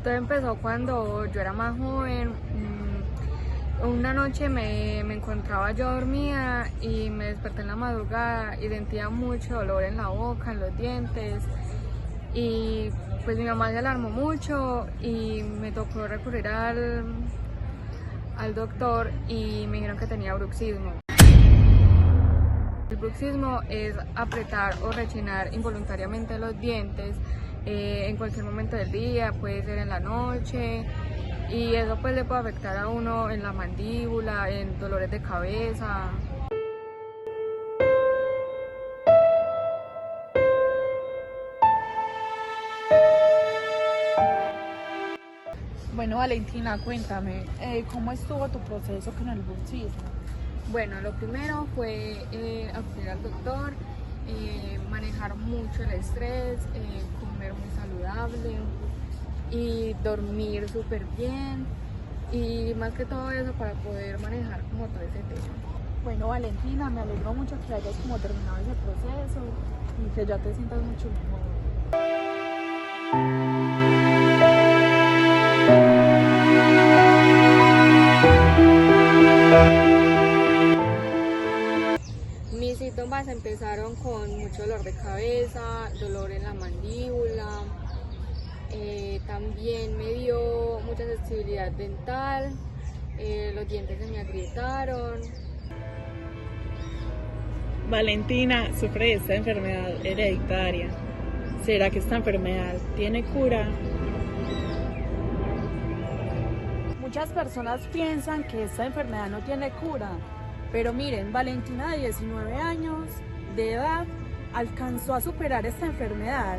Todo empezó cuando yo era más joven. Una noche me encontraba yo dormida y me desperté en la madrugada y sentía mucho dolor en la boca, en los dientes. Y pues mi mamá se alarmó mucho y me tocó recurrir al doctor y me dijeron que tenía bruxismo. El bruxismo es apretar o rechinar involuntariamente los dientes en cualquier momento del día, puede ser en la noche, y eso pues le puede afectar a uno en la mandíbula, en dolores de cabeza. Bueno, Valentina, cuéntame, ¿cómo estuvo tu proceso con el bruxismo? Bueno, lo primero fue acudir al doctor, manejar mucho el estrés, comer muy saludable y dormir súper bien, y más que todo eso para poder manejar como todo ese tema. Bueno, Valentina, me alegro mucho que hayas como terminado ese proceso y que ya te sientas mucho mejor. Mis síntomas empezaron con mucho dolor de cabeza, dolor en la mandíbula, también me dio mucha sensibilidad dental, los dientes se me agrietaron. Valentina sufre de esta enfermedad hereditaria. ¿Será que esta enfermedad tiene cura? Muchas personas piensan que esta enfermedad no tiene cura, pero miren, Valentina de 19 años de edad alcanzó a superar esta enfermedad.